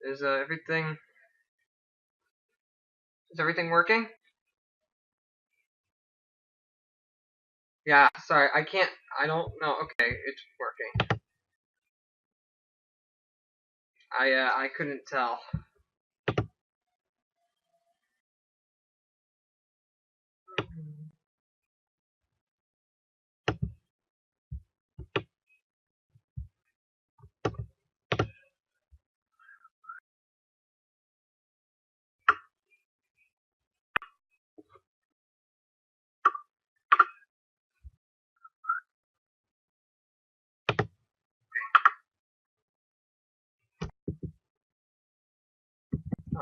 Is everything working? Yeah, sorry, I don't know. Okay, it's working. I couldn't tell.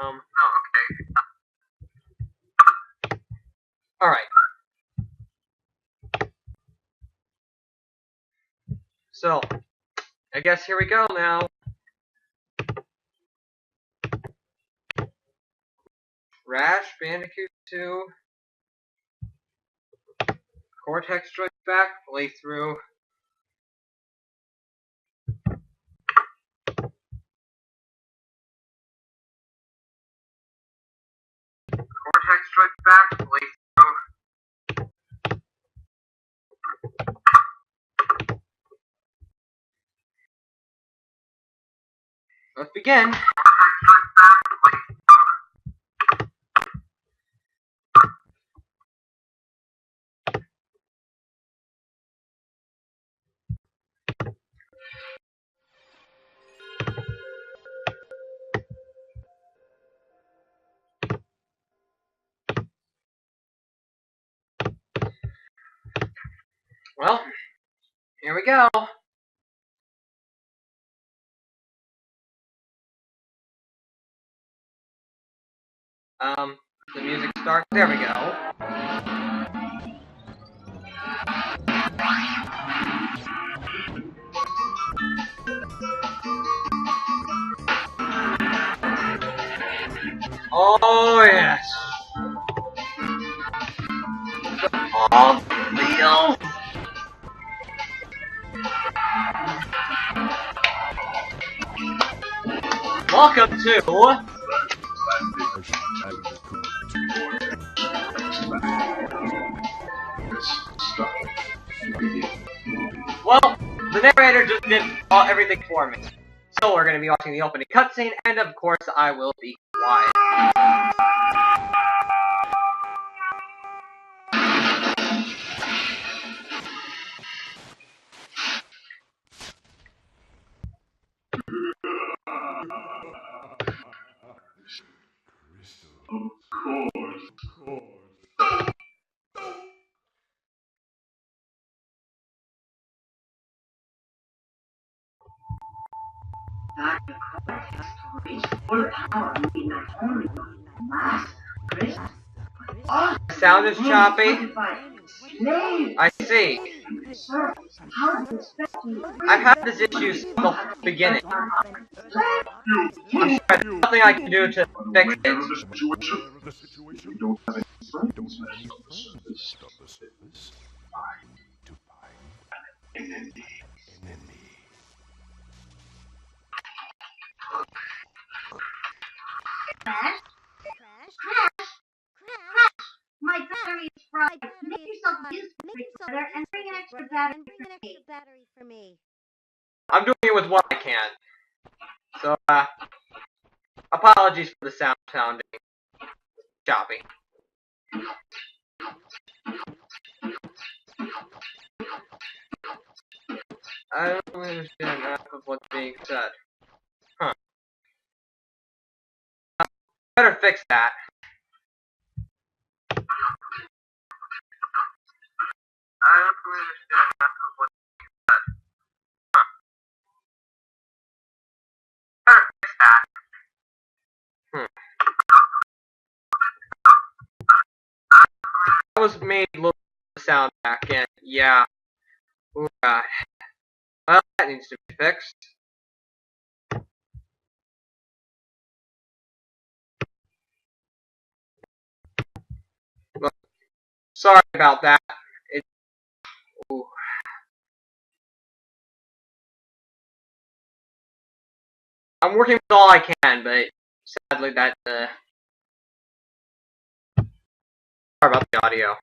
Oh, okay. Alright. So, I guess here we go now. Crash Bandicoot 2. Cortex Strikes Back playthrough. Cortex Strikes Back playthrough. Let's begin. Well, here we go. The music starts. There we go. Oh, yes. All feels. Welcome to Well, the narrator just did everything for me. So we're going to be watching the opening cutscene, and of course I will be quiet. Dr. Cortex reached full power in not only the last crystal, but also Sound is choppy. slaves. I see. Sir, how do you expect to I've had this issue since the beginning. I'm sorry, there's nothing I can do to fix it. We don't have any friends left on the surface. To find an enemy. crash? Crash? Crash! My battery is fried. Make yourself useful, brother, and bring an extra battery for me. I'm doing it with what I can. So, apologies for the sounding choppy. I don't really understand half of what's being said. Huh. Better fix that. I don't really understand half of what's being said. Huh. Better fix that. That was made look the sound back in. Yeah. Oh god. Well, that needs to be fixed. Look, sorry about that. Ooh. I'm working with all I can, but sadly that sorry about the audio.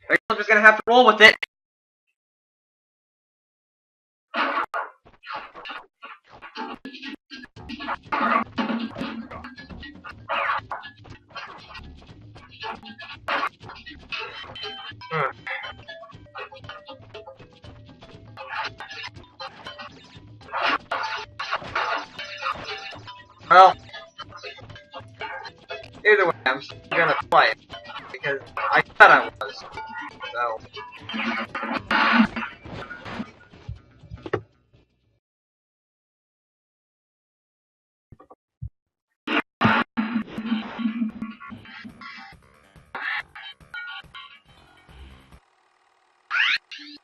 I guess I'm just gonna have to roll with it. Well, either way, I'm still gonna play it because I said I was. So.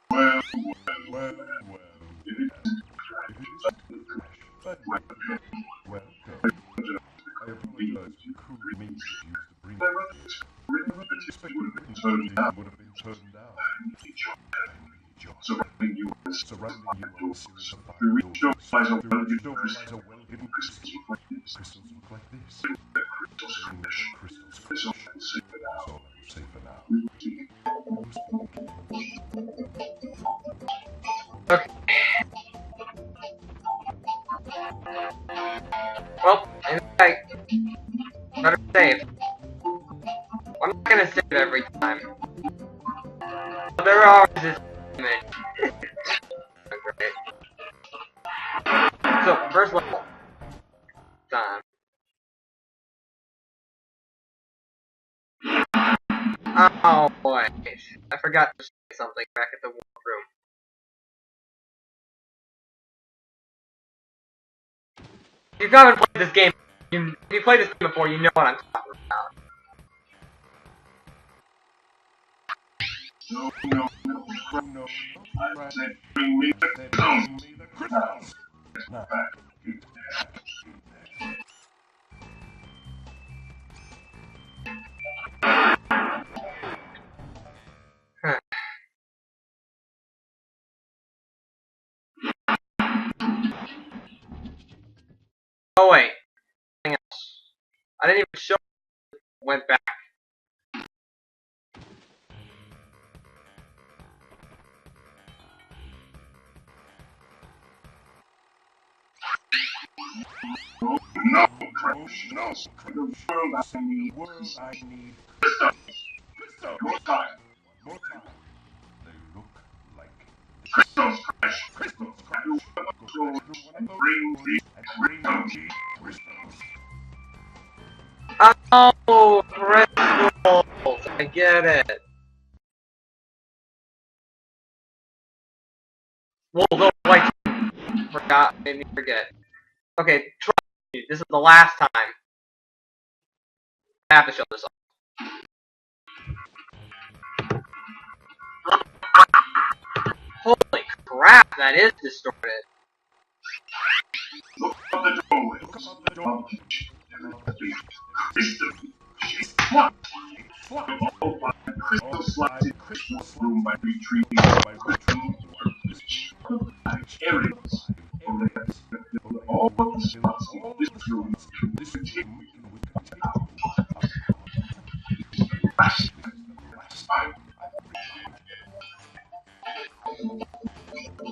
Well, well, well. If it isn't Crash Bandicoot, welcome. I apologize for the crude means used to bring you here. I rather expect the written version would have been turned down. I need your surrounding you are a series of 5 doors through which door lies a well-hidden crystal. Crystals look like this. Bring the crystals crash. That's all I will say for now. We'll speak. Okay. Well, in fact, better save. I'm not gonna save every time. But there are this image. Great. So, first level. Time. Oh boy. I forgot to say something back at the warp room. If you haven't played this game, if you played this game before, you know what I'm talking about. No, I said bring me the crystals. Now, get back in there. Huh. Oh wait. Hang on. I didn't even show went back. No, Crash, no, Crash. The world I need crystals. Crystals. More time. One more time. They look like crystals, Crash. Crystals, Crash. Go back to one of those doors and bring me crystals. Oh, crystals! I get it. Whoa, no, wait. Forgot. Made me forget. Okay, trust me. This is the last time. I have to show this off. Holy crap, that is distorted. Look out the doorway. Look out the door. Crystal. Swat. Swat. All by crystal slides in crystal room by retrieving areas. All the spots in this room we continue. Last time.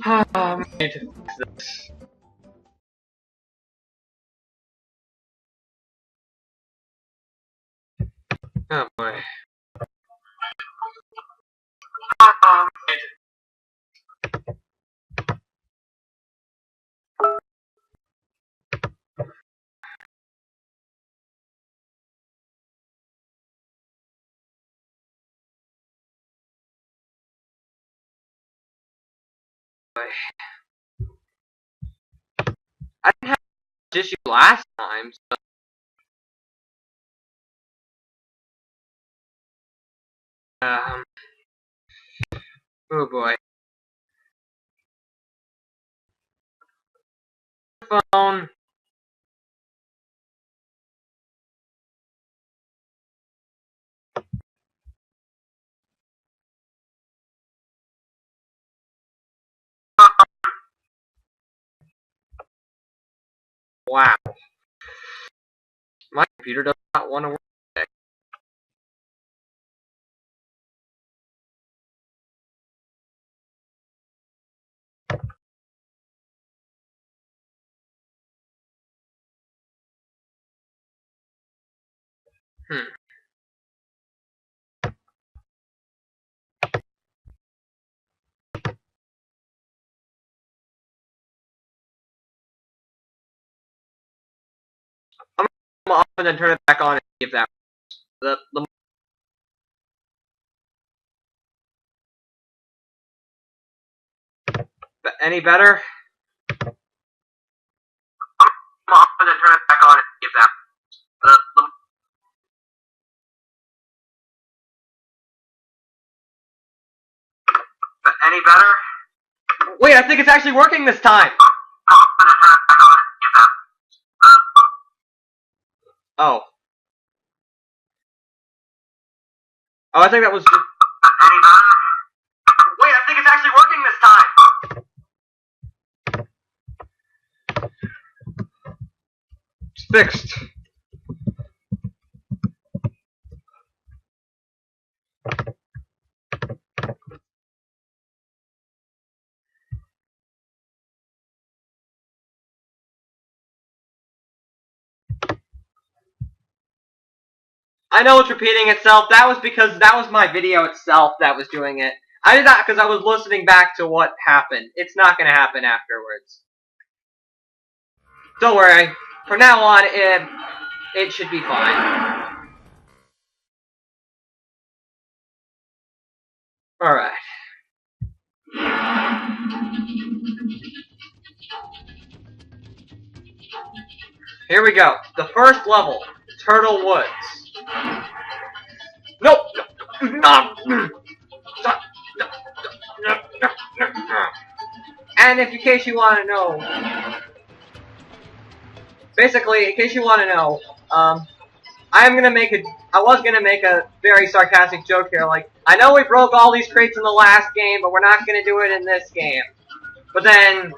I need to fix this. Oh boy. I didn't have this issue last time, so. Um. Oh boy. phone. Wow. My computer does not want to work today. I'm gonna off and then turn it back on and see if that any better? I'm off and then turn it back on and see if that any better? Wait, I think it's actually working this time. Oh. Oh, I think that was just... Any better? Wait, I think it's actually working this time. It's fixed. I know it's repeating itself. That was because that was my video itself that was doing it. I did that because I was listening back to what happened. It's not going to happen afterwards. Don't worry. From now on, it should be fine. Alright. Here we go. The first level. Turtle Woods. Nope! No! And if in case you want to know, basically, in case you want to know, I was gonna make a very sarcastic joke here, like, I know we broke all these crates in the last game, but we're not gonna do it in this game. But then,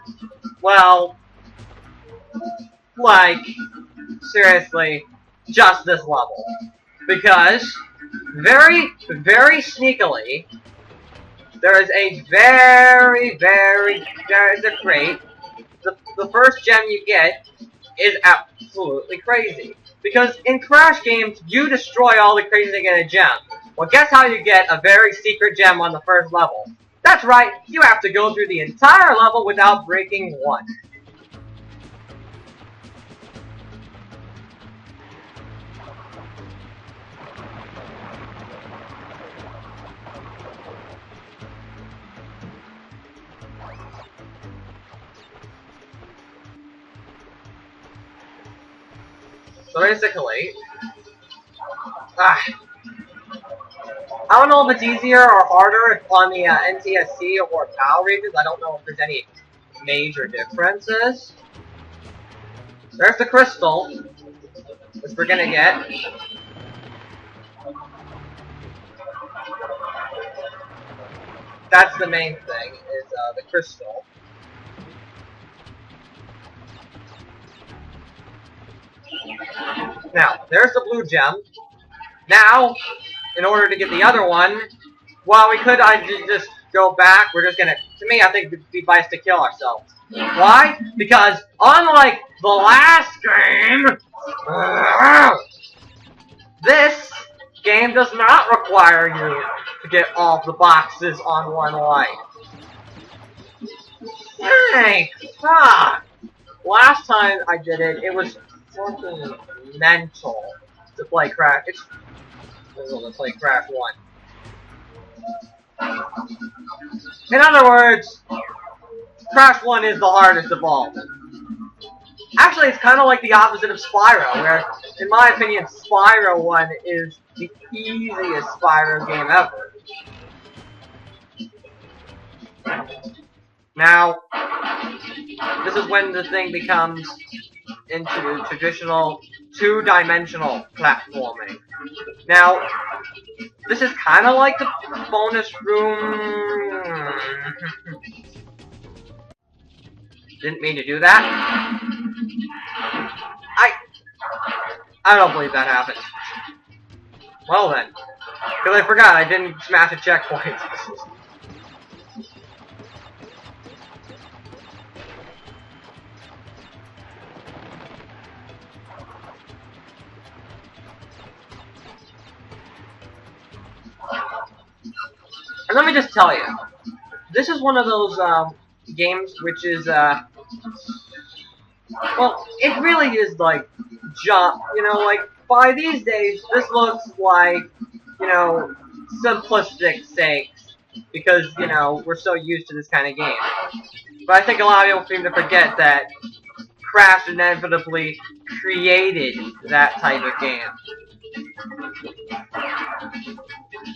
well, like, seriously, just this level. Because, very, very sneakily, there is a there is a crate. The first gem you get is absolutely crazy. Because in Crash games, you destroy all the crazy to get a gem. Well, guess how you get a very secret gem on the first level? That's right, you have to go through the entire level without breaking one. So basically, I don't know if it's easier or harder on the NTSC or PAL regions. I don't know if there's any major differences. There's the crystal, which we're gonna get. That's the main thing, is the crystal. Now, there's the blue gem. Now, in order to get the other one, well, we could just go back. We're just gonna, to me, I think it'd be best to kill ourselves. Why? Because, unlike the last game, this game does not require you to get all the boxes on one life. Thank fuck! Last time I did it, it was fucking mental to play Crash. It's to play Crash 1. In other words, Crash 1 is the hardest of all. Actually, it's kind of like the opposite of Spyro, where, in my opinion, Spyro 1 is the easiest Spyro game ever. Now, this is when the thing becomes into traditional two-dimensional platforming. Now, this is kind of like the bonus room. Didn't mean to do that. I don't believe that happened. Well then, because I forgot I didn't smash a checkpoint. And let me just tell you, this is one of those games which is, well, it really is like, you know, like, by these days, this looks like, you know, simplistic sakes, because, you know, we're so used to this kind of game. But I think a lot of people seem to forget that Crash inevitably created that type of game.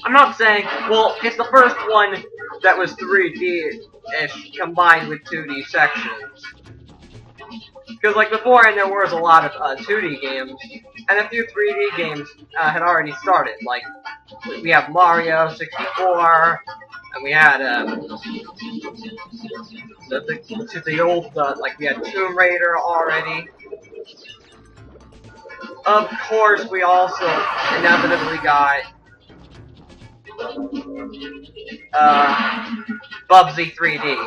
I'm not saying, well, it's the first one that was 3D-ish combined with 2D sections. Because, like, beforehand there was a lot of 2D games, and a few 3D games had already started. Like, we have Mario 64, and we had, the old, like, we had Tomb Raider already. Of course, we also inevitably got Bubsy 3D.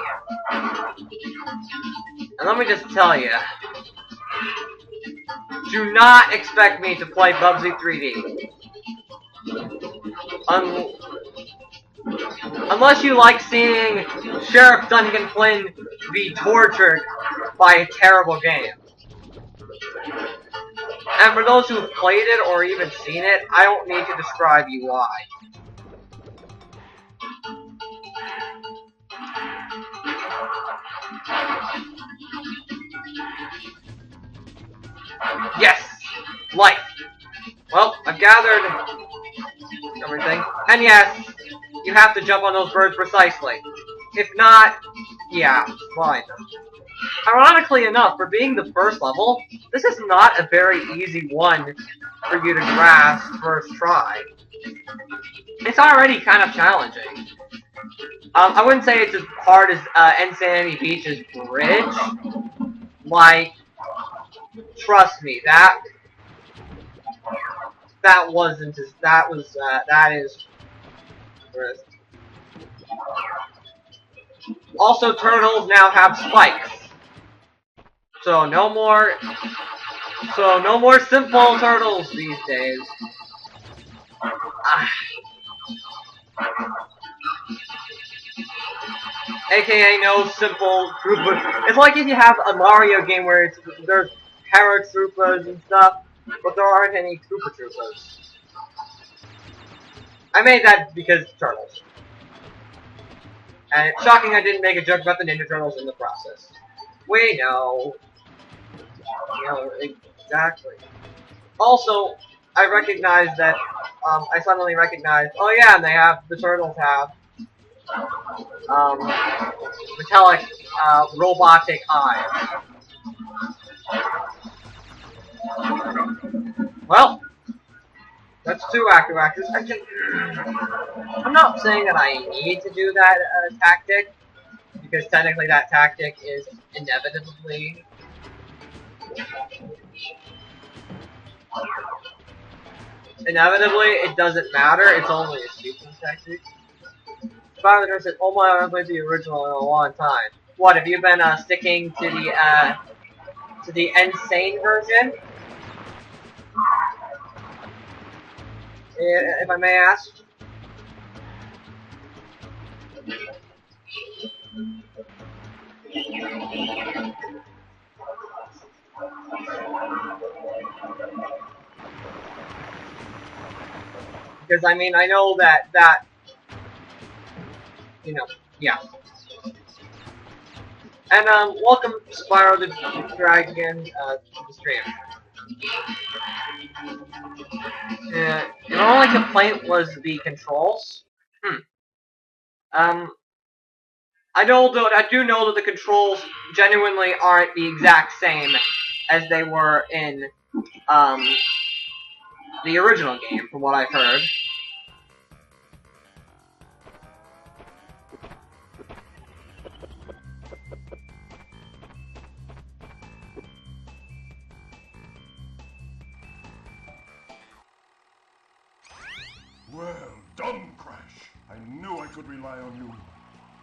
And let me just tell you, do not expect me to play Bubsy 3D. Unless you like seeing Sheriff Duncan Flynn be tortured by a terrible game. And for those who've played it or even seen it, I don't need to describe you why. Yes! Life! Well, I've gathered everything. And yes, you have to jump on those birds precisely. If not, yeah, fine. Ironically enough, for being the first level, this is not a very easy one for you to grasp first try. It's already kind of challenging. I wouldn't say it's as hard as Insanity Beach's bridge. Like, trust me, that wasn't as, that is. Also, turtles now have spikes. So no more simple turtles these days. AKA no simple Koopa. It's like if you have a Mario game where there's paratroopers and stuff, but there aren't any Koopa Troopers. I made that because turtles. And it's shocking I didn't make a joke about the Ninja Turtles in the process. We know. You know, exactly. Also, I recognized that, I suddenly recognized, oh yeah, and the turtles have, metallic, robotic eyes. Well, that's two active actors. I'm not saying that I need to do that, tactic, because technically that tactic is inevitably it doesn't matter, it's only a stupid tactic. Father said, oh my, I haven't played the original in a long time. What, have you been, sticking to the insane version? If I may ask? Because, I mean, I know that, you know, yeah. And, welcome, Spyro the Dragon, to the stream. Your only complaint was the controls? I do know that the controls genuinely aren't the exact same as they were in the original game, from what I've heard. Well done, Crash. I knew I could rely on you.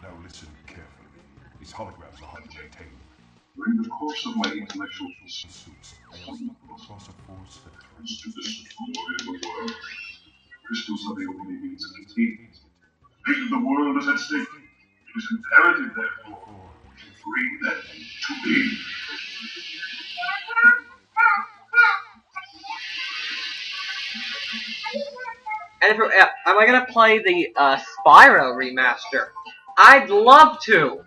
Now listen carefully. These holograms are hard to maintain. During the course of my intellectual Pursuits, I have stumbled across a force that pursuits to destroy the world, crystals are the only means of attaining it. The fate of the world is at stake. It is imperative, therefore, to bring that to me. And am I gonna play the Spyro remaster? I'd love to,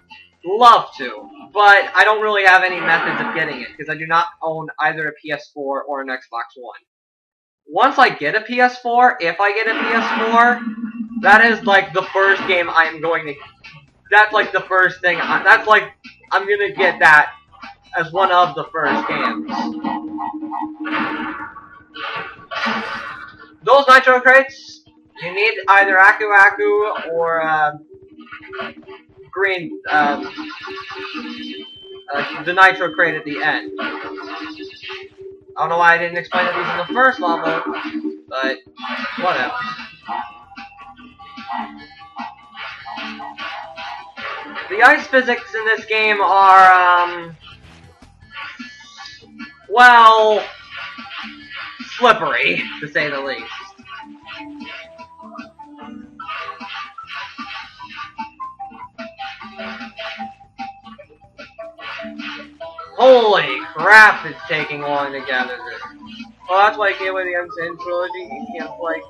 but I don't really have any methods of getting it because I do not own either a PS4 or an Xbox One. Once I get a PS4, if I get a PS4, that is like the first game I am going to. That's like the first thing. That's like I'm gonna get that as one of the first games. Those nitro crates, you need either Aku Aku or green, the nitro crate at the end. I don't know why I didn't explain these in the first level, but whatever. The ice physics in this game are, well, slippery, to say the least. Holy crap, it's taking long to gather this. Well, that's why I can't play the Unsane Trilogy. You can't play.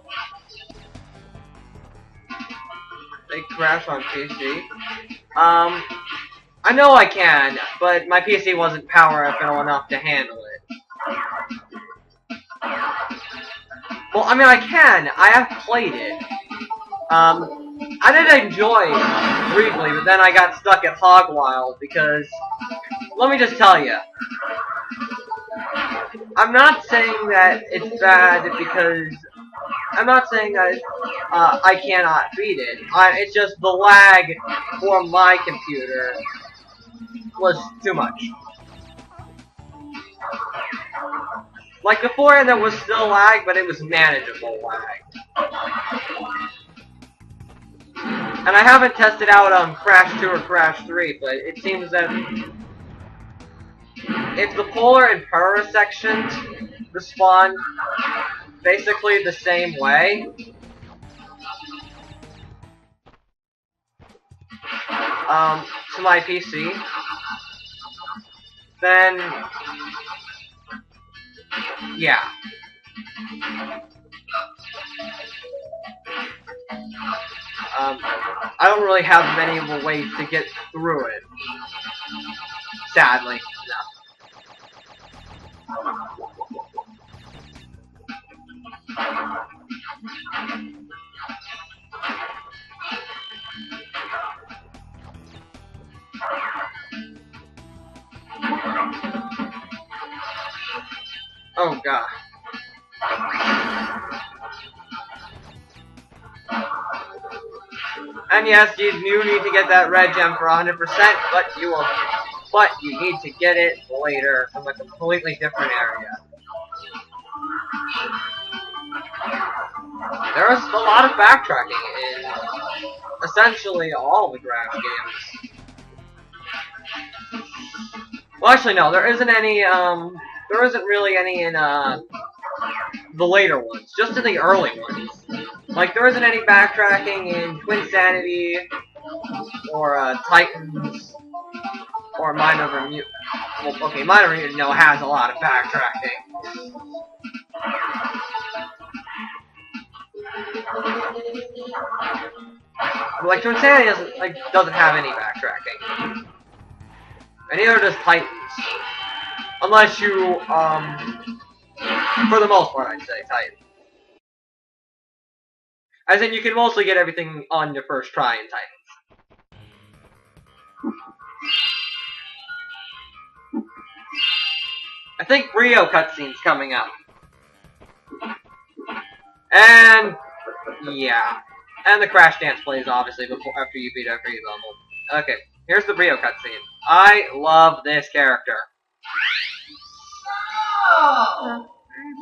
They crash on PC. I know I can, but my PC wasn't powerful enough to handle it. Well, I mean, I can. I have played it. I did enjoy it briefly, but then I got stuck at Hogwild because, let me just tell you, I'm not saying that it's bad because, I'm not saying that I cannot beat it. It's just the lag for my computer was too much. Like before, there was still lag, but it was manageable lag. And I haven't tested out Crash 2 or Crash 3, but it seems that if the polar and para sections respond basically the same way, to my PC, then yeah. I don't really have many of the ways to get through it. Sadly, oh god. And yes, you do need to get that red gem for 100%, but you need to get it later from a completely different area. There is a lot of backtracking in essentially all the Crash games. Well, actually, no, there isn't any. There isn't really any in the later ones, just in the early ones. Like, there isn't any backtracking in Twinsanity, or Titans, or Mind Over Mutant. Well, okay, Mind Over Mutant, no, has a lot of backtracking. But, like, Twinsanity doesn't have any backtracking. And neither does Titans. Unless you, for the most part, I'd say Titans. As in, you can mostly get everything on your first try in Titans. I think Rio cutscene's coming up. And yeah. And the Crash Dance plays obviously after you beat every level. Okay, here's the Rio cutscene. I love this character. Oh,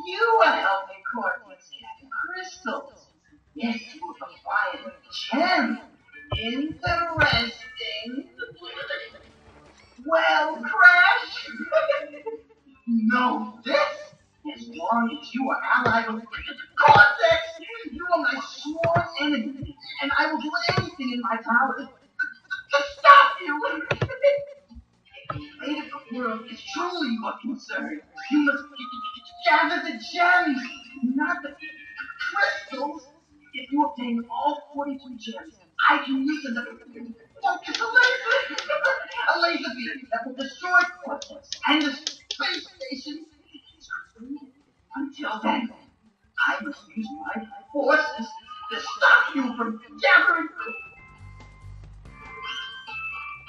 you are helping Cortex get crystals. Yes, you will apply a gem. Interesting. Well, Crash? No, this? As long as you are allied with Cortex, you are my sworn enemy, and I will do anything in my power to stop you. If the fate of the world is truly your concern, you must gather the gems, not the crystals. If you obtain all 42 gems, I can use them to focus a laser beam that will destroy Cortex and the space station. Until then, I must use my forces to stop you from gathering.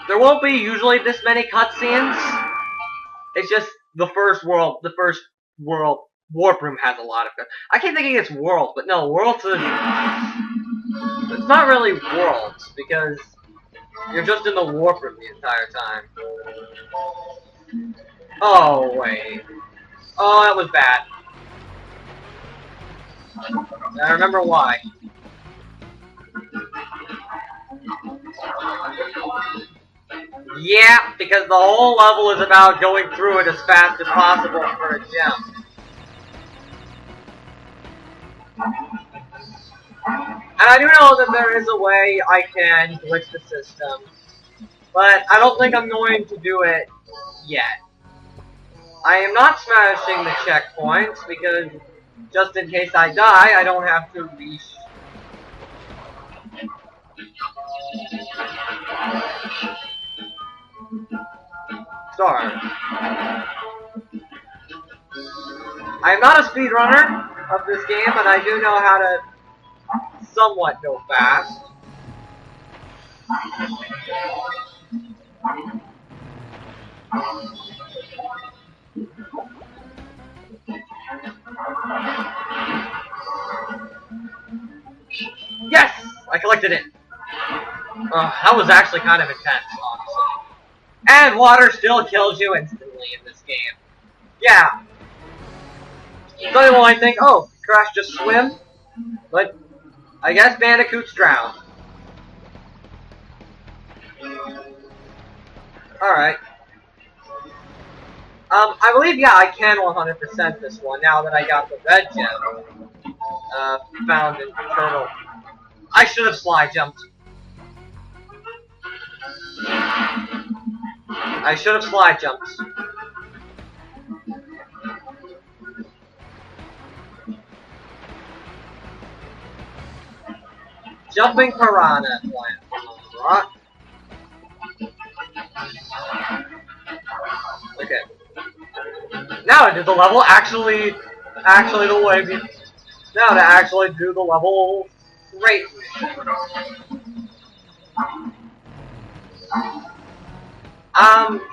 There won't be usually this many cutscenes. It's just the first world warp room has a lot of cutscenes. I keep thinking it's world, but no, worlds is it's not really worlds because you're just in the warp room the entire time. Oh wait. Oh, that was bad. I remember why. Yeah, because the whole level is about going through it as fast as possible for a gem. And I do know that there is a way I can glitch the system, but I don't think I'm going to do it yet. I am not smashing the checkpoints because just in case I die, I don't have to reach. Sorry. I am not a speedrunner of this game, and I do know how to somewhat go fast. Yes! I collected it! That was actually kind of intense, honestly. And water still kills you instantly in this game. Yeah. So you might think, oh, Crash just swim? But I guess Bandicoots drown. Alright. I believe, yeah, I can 100% this one now that I got the red gem. Found in Turtle. I should have slide jumped. I should have slide jumped. Jumping piranha plant. Rock. Okay. Now to do the level actually the way we now to actually do the level right.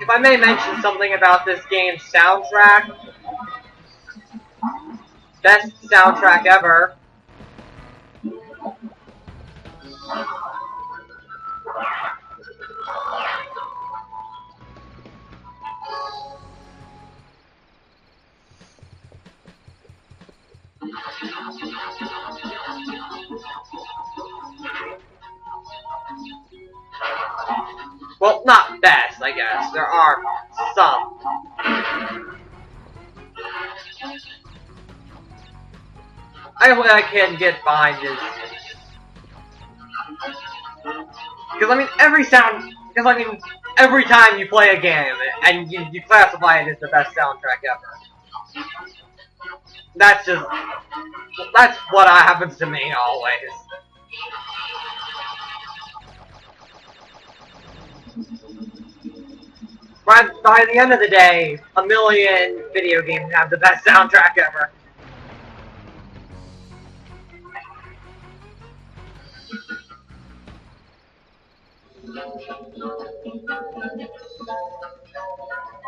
If I may mention something about this game's soundtrack, best soundtrack ever. Well, not best, I guess. There are some. I can get behind this. Because, I mean, every time you play a game, and you classify it as the best soundtrack ever. That's what happens to me always. By the end of the day, a million video games have the best soundtrack ever.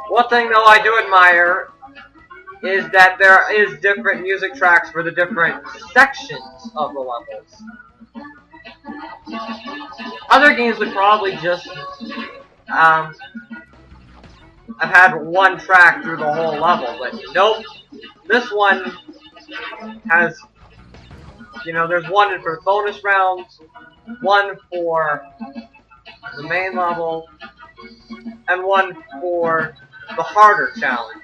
One thing though I do admire is that there is different music tracks for the different sections of the levels. Other games would probably just have had one track through the whole level, but nope. This one has, you know, there's one for bonus rounds, one for the main level, and one for the harder challenges.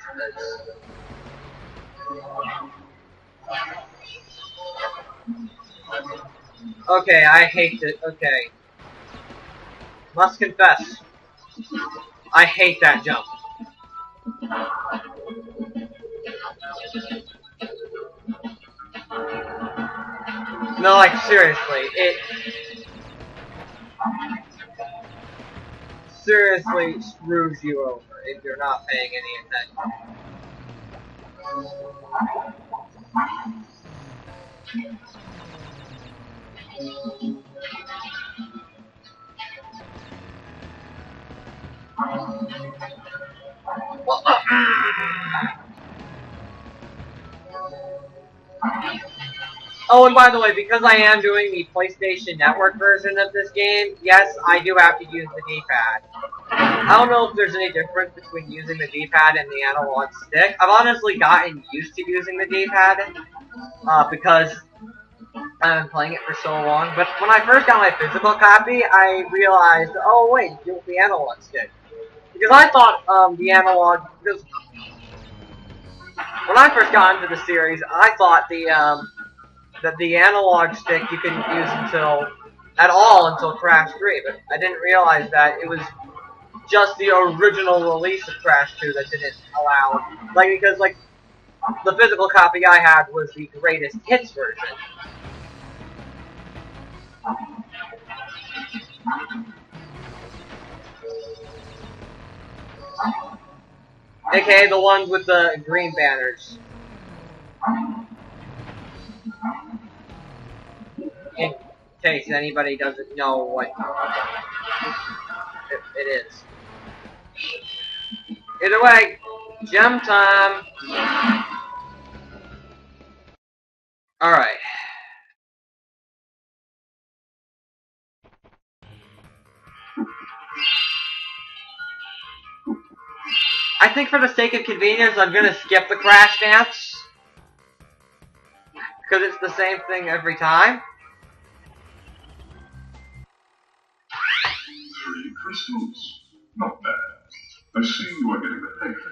Okay, I hate it. Okay. Must confess, I hate that jump. No, like, seriously, it seriously screws you over if you're not paying any attention. Oh, and by the way, because I am doing the PlayStation Network version of this game, yes, I do have to use the D-pad. I don't know if there's any difference between using the D-pad and the analog stick. I've honestly gotten used to using the D-pad, because I've been playing it for so long. But when I first got my physical copy, I realized, oh wait, use the analog stick. Because I thought the because when I first got into the series, I thought that the analog stick you couldn't use until Crash 3, but I didn't realize that it was just the original release of Crash 2 that didn't allow, because the physical copy I had was the greatest hits version. AKA the ones with the green banners. In case anybody doesn't know what it is. Either way, gem time! Alright. I think for the sake of convenience, I'm gonna skip the Crash Dance. Because it's the same thing every time. 3 crystals. Not bad. I see you are getting the hang of it.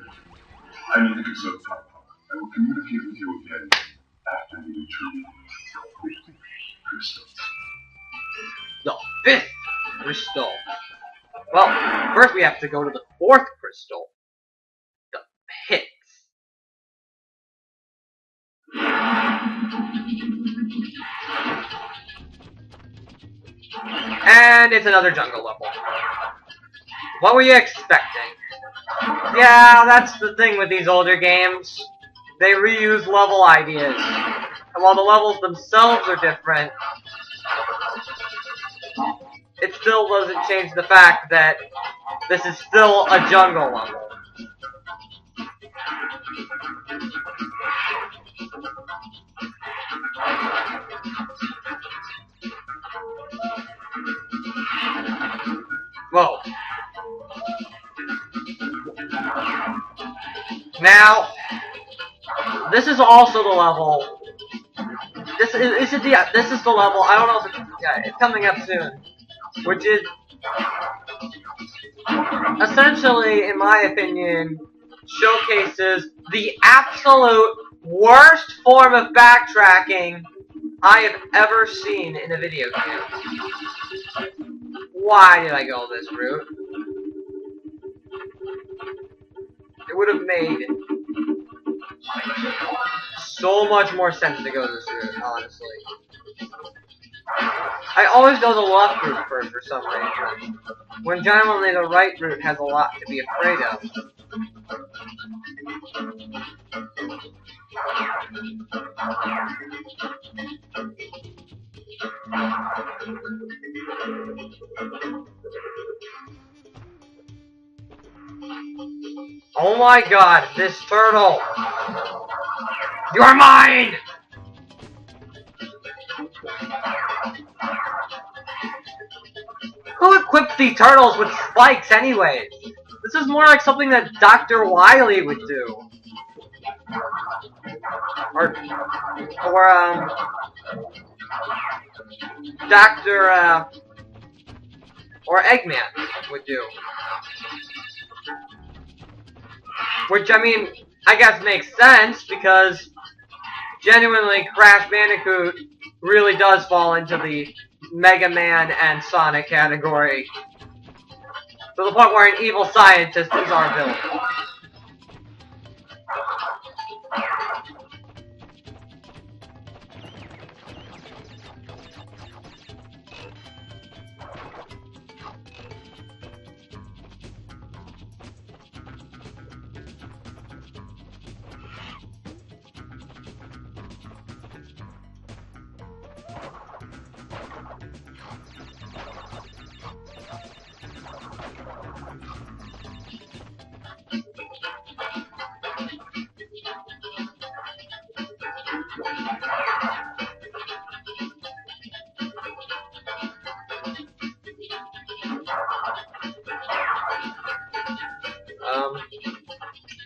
I need to conserve time. I will communicate with you again after you retrieve the 5th crystal. The 5th crystal. Well, first we have to go to the 4th crystal. The pits. And it's another jungle level. What were you expecting? Yeah, that's the thing with these older games. They reuse level ideas. And while the levels themselves are different, it still doesn't change the fact that this is still a jungle level. Whoa. Now, this is also the level. This is the level. I don't know if it's coming up soon, which is essentially, in my opinion, showcases the absolute worst form of backtracking I have ever seen in a video game. Why did I go this route? It would have made so much more sense to go this route, honestly. I always go the left route first for some reason, when generally the right route has a lot to be afraid of. Oh my god, this turtle! You're mine! Who equipped the turtles with spikes anyways? This is more like something that Dr. Wily would do. Or Dr. Or Eggman would do. Which, I mean, I guess makes sense, because genuinely Crash Bandicoot really does fall into the Mega Man and Sonic category. To the point where an evil scientist is our villain.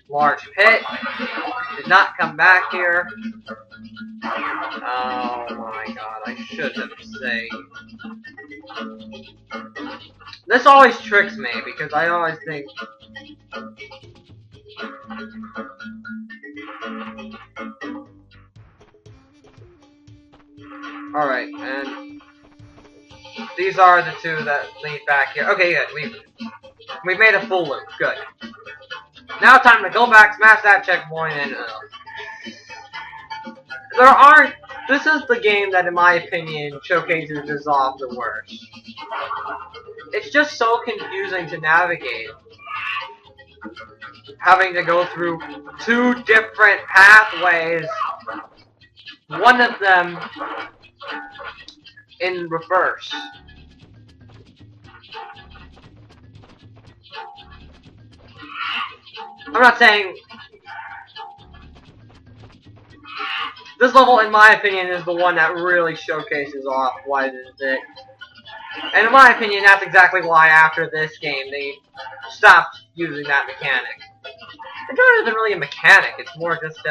Large pit. Did not come back here. Oh my god, I should have saved. This always tricks me, because I always think... Alright, and... these are the two that lead back here. Okay, good. We've made a full loop. Good. Now time to go back, smash that checkpoint, and... there aren't... This is the game that, in my opinion, showcases Dissolve the worst. It's just so confusing to navigate. Having to go through two different pathways. One of them in reverse. I'm not saying... This level, in my opinion, is the one that really showcases off why this is it. And in my opinion, that's exactly why after this game, they stopped using that mechanic. It's not even really a mechanic, it's more just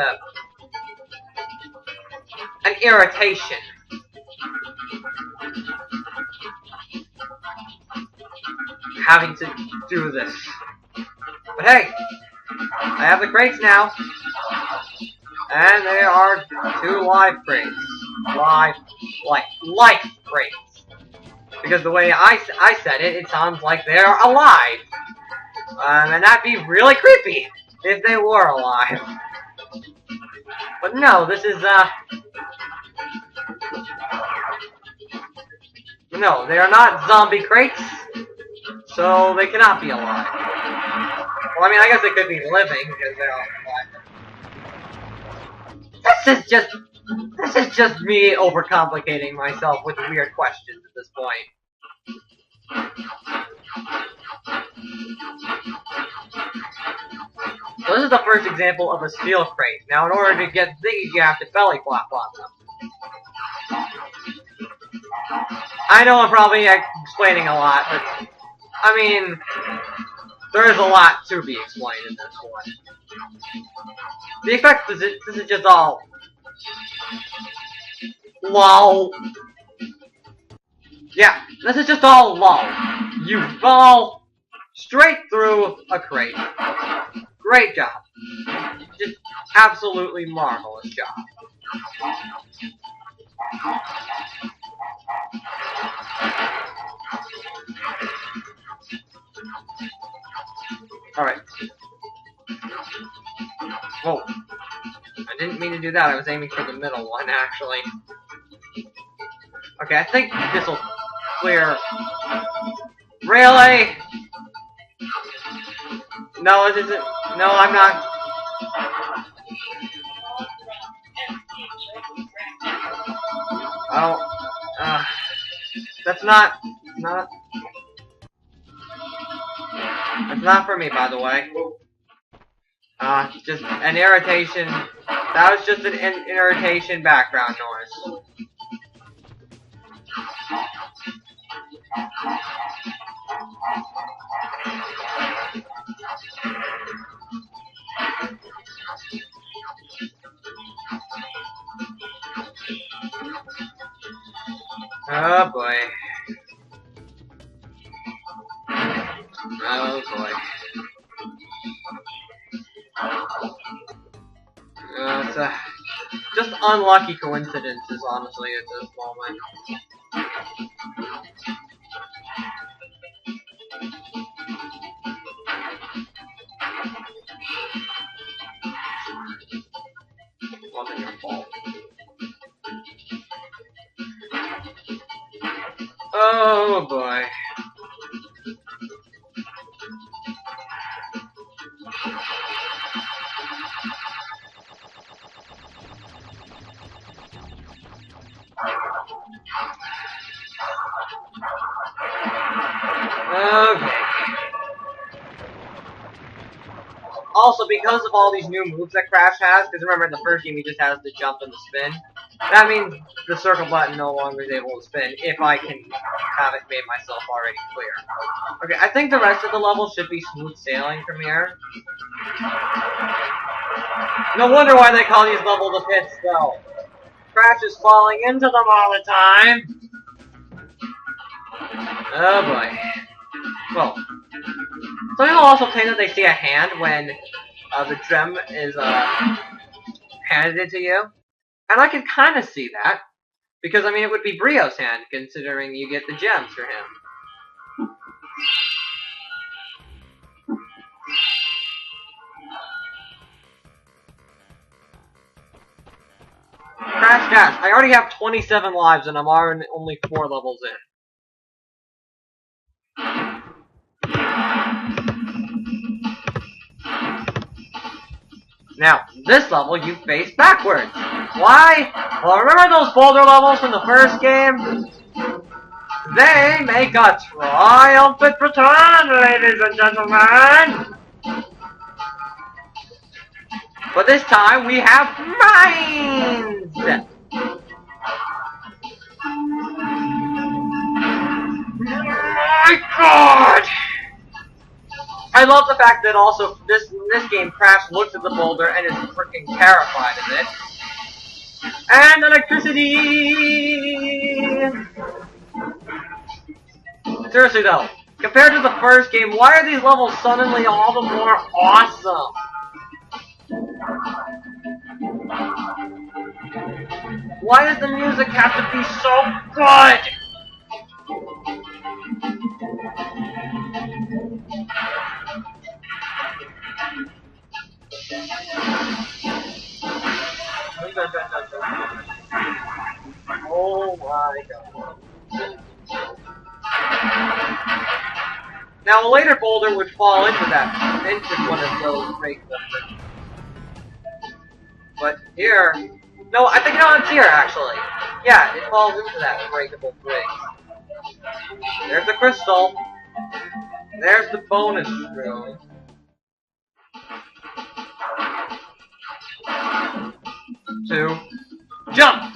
an irritation. Having to do this. But hey, I have the crates now. And there are two live crates. Life crates. Because the way I said it, it sounds like they're alive. And that'd be really creepy if they were alive. But no, this is, no, they are not zombie crates. So they cannot be alive. Well, I mean, I guess they could be living, because they're alive. This is just me overcomplicating myself with weird questions at this point. So this is the first example of a steel crate. Now in order to get these, you have to belly flop them. I know I'm probably explaining a lot, but I mean, there is a lot to be explained in this one. The effect is this is just all LOL. Yeah, this is just all LOL. You fall straight through a crate. Great job. Just absolutely marvelous job. Alright. Whoa. I didn't mean to do that. I was aiming for the middle one, actually. Okay, I think this will clear. Really? No, it isn't. No, I'm not. Oh. That's not. That's not for me, by the way. Just an irritation. That was just an irritation background noise. Oh boy. Oh boy. It's just unlucky coincidences, honestly, at this moment. Wasn't your fault. Oh boy. Okay. Also, because of all these new moves that Crash has, because remember in the first game he just has the jump and the spin, that means the circle button no longer is able to spin if I can have it made myself already clear. Okay, I think the rest of the level should be smooth sailing from here. No wonder why they call these levels the pits, though. Crash is falling into them all the time. Oh boy. Well, some people also claim that they see a hand when the gem is handed to you. And I can kind of see that. Because, I mean, it would be Brio's hand, considering you get the gems for him. Crash Dash. I already have 27 lives and I'm already only 4 levels in. Now, this level you face backwards. Why? Well, remember those boulder levels from the first game? They make a triumphant return, ladies and gentlemen! But this time we have mines! My god! I love the fact that also in this game Crash looks at the boulder and is freaking terrified of it. And electricity! Seriously though, compared to the first game, why are these levels suddenly all the more awesome? Why does the music have to be so good? Oh my god. Now a later boulder would fall into one of those break boulders. But here, no, I think no, it's here actually. Yeah, it falls into that breakable brick. There's the crystal. There's the bonus room. Two, jump!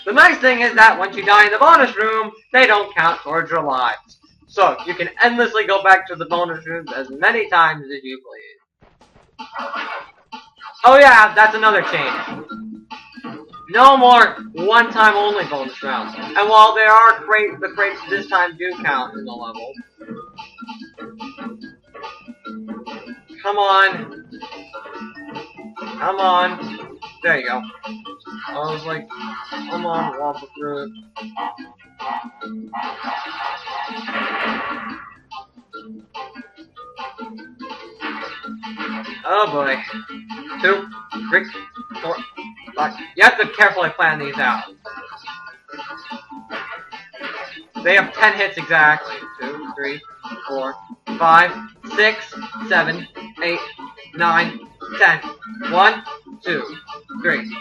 The nice thing is that once you die in the bonus room, they don't count towards your lives. So, you can endlessly go back to the bonus rooms as many times as you please. Oh yeah, that's another change. No more one-time only bonus rounds. And while there are the crates this time do count in the level. Come on. Come on. There you go. I was like, come on, waffle through it. Oh boy. 2, 3, 4, 5. You have to carefully plan these out. They have 10 hits exactly. 2, 3, 4, 5, 6, 7, 8, 9, 10. 1, 2, 3.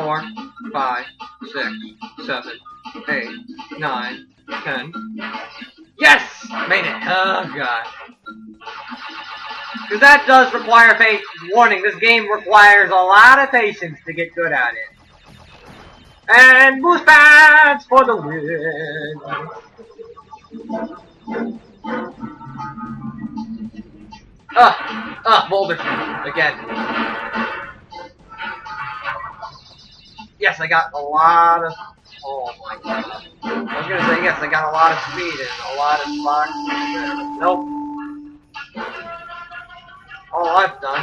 4, 5, 6, 7, 8, 9, 10. Yes! Made it! Oh god. Because that does require patience. Warning, this game requires a lot of patience to get good at it. And boost pads for the win! Boulder again. Yes, I got a lot of... Oh my god. I was gonna say, yes, I got a lot of speed and a lot of sparks. Nope. All I've done.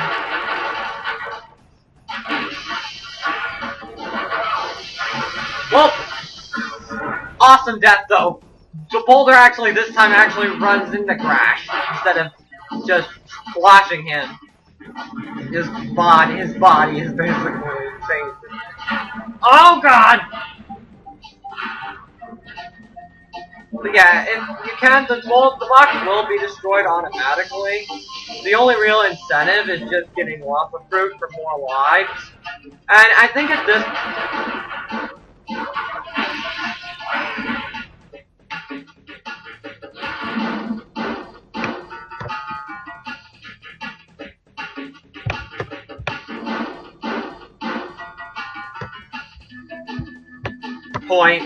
Well, awesome death though. The boulder actually, this time, actually runs into Crash instead of just splashing him. His body is basically insane. Oh god! But yeah, you can, the box will be destroyed automatically. The only real incentive is just getting Wumpa Fruit for more lives. And I think at this... point.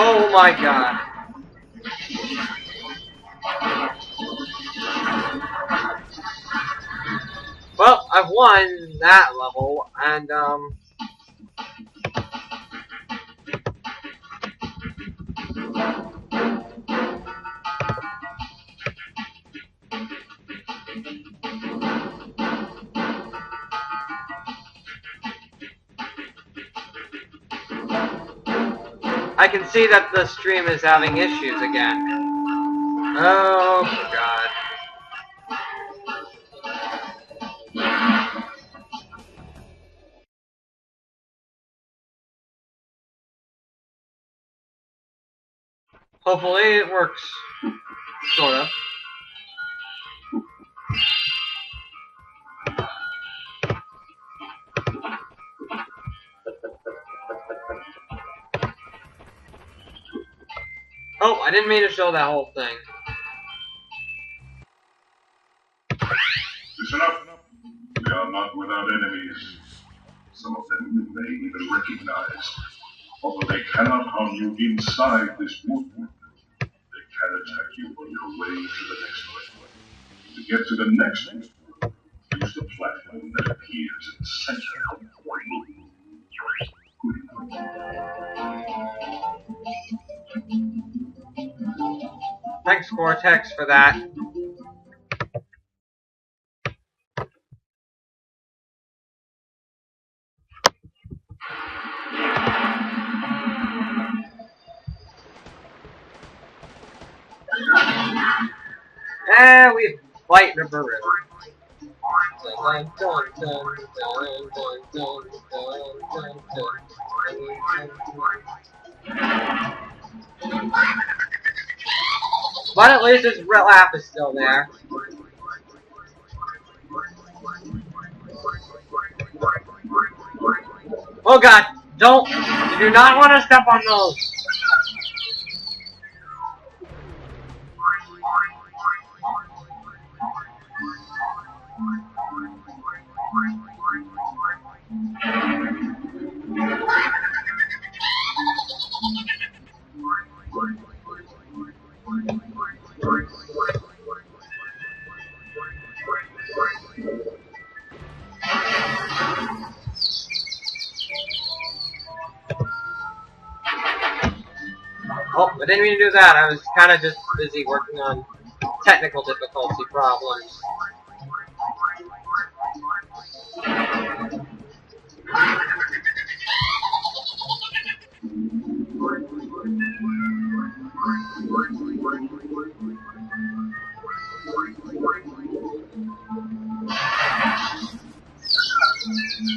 Oh my god. Well, I've won that level, and I can see that the stream is having issues again. Oh god. Hopefully it works. Sort of. Oh, I didn't mean to show that whole thing. Listen up. We are not without enemies. Some of them you may even recognize. Although they cannot harm you inside this wood, they can attack you on your way to the next one. To get to the next one, use the platform that appears in the center of the room. Thanks, Cortex, for that. And we fight River River. But at least his laugh is still there. Oh god, don't! You do not want to step on those! Oh, I didn't mean to do that. I was kind of just busy working on technical difficulty problems. I'm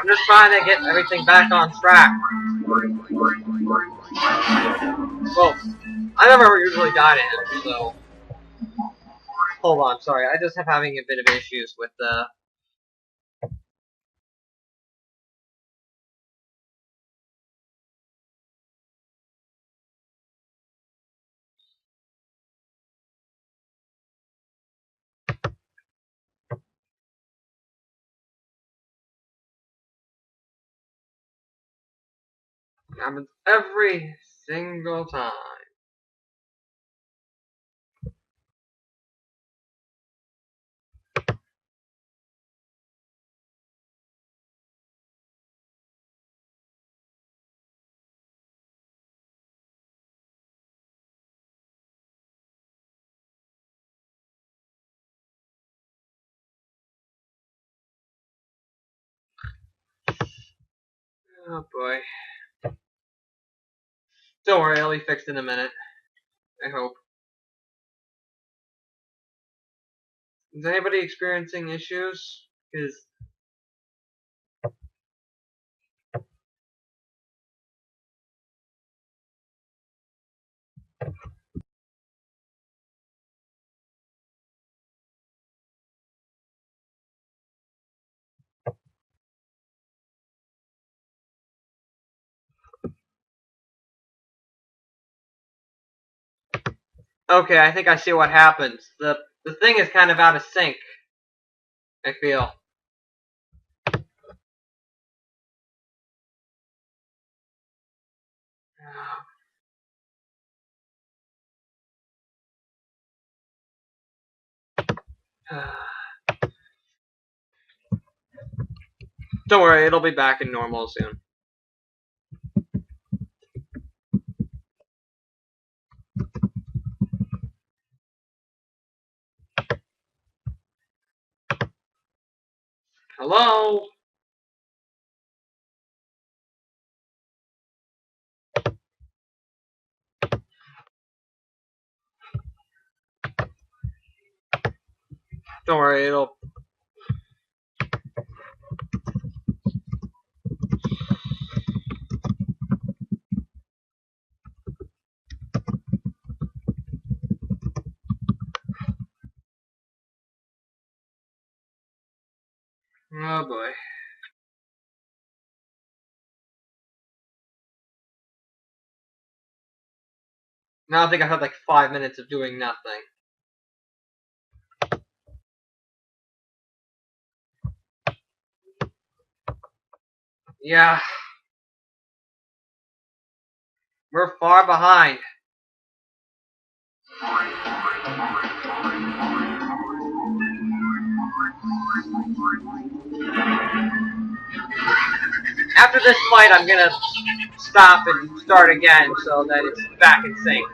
just trying to get everything back on track. Well, I never usually die to him, so... Hold on, sorry, I just have having a bit of issues with the... It happens every single time. Oh boy. Don't worry, I'll be fixed in a minute. I hope. Is anybody experiencing issues? Because... Okay, I think I see what happens. The thing is kind of out of sync, I feel. Don't worry, it'll be back in normal soon. Hello? Don't worry, it'll... Oh boy. Now I think I've had like 5 minutes of doing nothing. Yeah. We're far behind. After this fight, I'm gonna stop and start again so that it's back in sync.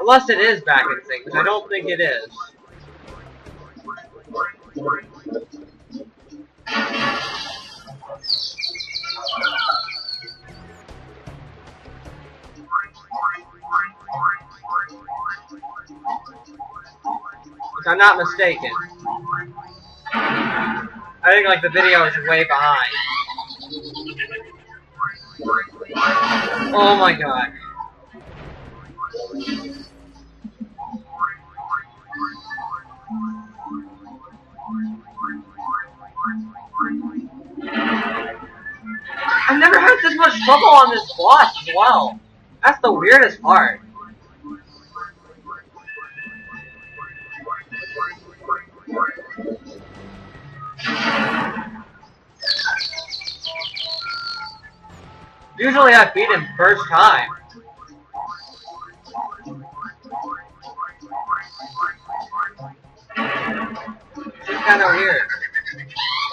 Unless it is back in sync, which I don't think it is. If I'm not mistaken. I think like the video is way behind. Oh my god. I've never had this much trouble on this boss as well. That's the weirdest part. Usually I beat him first time. kind of weird.